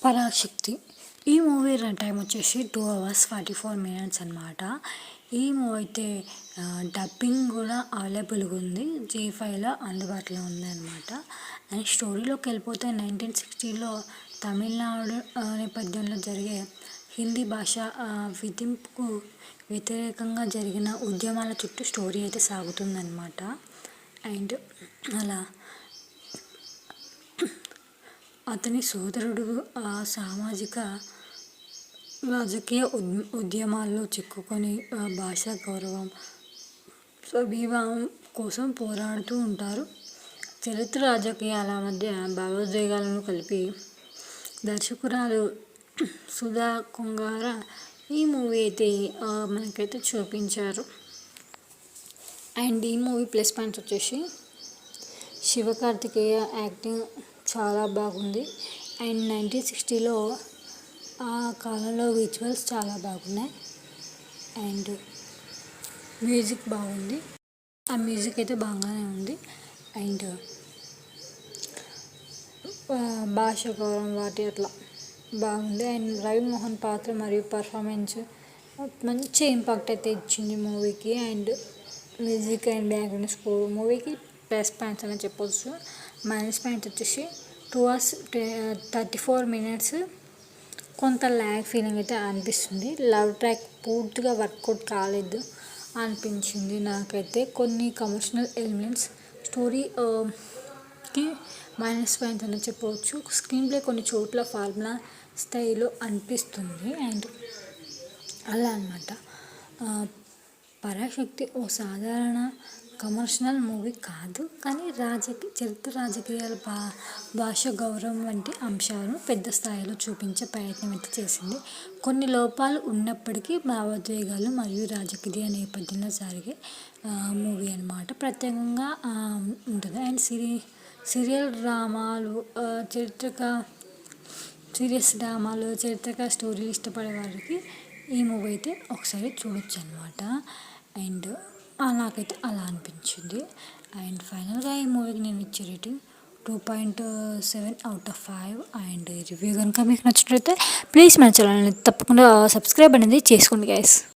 పరాశక్తి. ఈ movie run time వచ్చేసి 2 hours 44 minutes అనమాట. ఈ మూవీ అయితే డబ్బింగ్ కూడా అవైలబుల్గా ఉంది, జీ5లో అందుబాటులో ఉందన్నమాట. అండ్ స్టోరీలోకి వెళ్ళిపోతే 1960లో తమిళనాడు నేపథ్యంలో జరిగే హిందీ భాష విధింపుకు వ్యతిరేకంగా జరిగిన ఉద్యమాల చుట్టూ స్టోరీ అయితే సాగుతుందన్నమాట. అండ్ అలా అతని సోదరుడు సామాజిక రాజకీయ ఉద్యమాల్లో చిక్కుకొని భాషా గౌరవం స్వభావం కోసం పోరాడుతూ ఉంటారు. చరిత్ర రాజకీయాల మధ్య భావోద్వేగాలను కలిపి దర్శకురాలు సుధా కొంగార ఈ మూవీ అయితే మనకైతే చూపించారు. అండ్ ఈ మూవీ ప్లస్ పాయింట్స్ వచ్చేసి శివకార్తికేయ యాక్టింగ్ చాలా బాగుంది. అండ్ 1960లో ఆ కాలంలో విజువల్స్ చాలా బాగున్నాయి. అండ్ మ్యూజిక్ బాగుంది, ఆ మ్యూజిక్ అయితే బాగానే ఉంది. అండ్ భాష గౌరవం వాటి అట్లా బాగుంది. అండ్ రవి మోహన్ పాత్ర మరియు పర్ఫార్మెన్స్ మంచి ఇంపాక్ట్ అయితే ఇచ్చింది మూవీకి. And music and background score మూవీకి ప్లస్ పాయింట్స్ అని చెప్పొచ్చు. మైనస్ పాయింట్స్ వచ్చేసి 2 hours 34 minutes కొంత ల్యాగ్ ఫీలింగ్ అయితే అనిపిస్తుంది. లవ్ ట్రాక్ పూర్తిగా వర్కౌట్ కాలేదు అనిపించింది నాకైతే. కొన్ని కమర్షియల్ ఎలిమెంట్స్ స్టోరీకి మైనస్ పాయింట్స్ అని చెప్పవచ్చు. స్క్రీన్ ప్లే కొన్ని చోట్ల ఫార్ములా స్థాయిలో అనిపిస్తుంది. అండ్ అలా అన్నమాట. పరాశక్తి ఓ సాధారణ కమర్షియల్ మూవీ కాదు, కానీ చరిత్ర రాజకీయాల భాష గౌరవం వంటి అంశాలను పెద్ద స్థాయిలో చూపించే ప్రయత్నం అయితే చేసింది. కొన్ని లోపాలు ఉన్నప్పటికీ భావోద్వేగాలు మరియు రాజకీయ నేపథ్యంలో జరిగే మూవీ అన్నమాట. ప్రత్యేకంగా ఉంటుంది. అండ్ సీరియస్ డ్రామాలు చరిత్రక స్టోరీలు ఇష్టపడే వారికి ఈ మూవీ అయితే ఒకసారి చూడొచ్చు అనమాట. అండ్ నాకైతే అలా అనిపించింది. అండ్ ఫైనల్గా ఈ మూవీకి నేను ఇచ్చే rating 2.7 out of 5. And review కనుక మీకు నచ్చినట్లయితే ప్లీజ్ మన ఛానల్ని తప్పకుండా సబ్స్క్రైబ్ అనేది చేసుకోండి గైస్.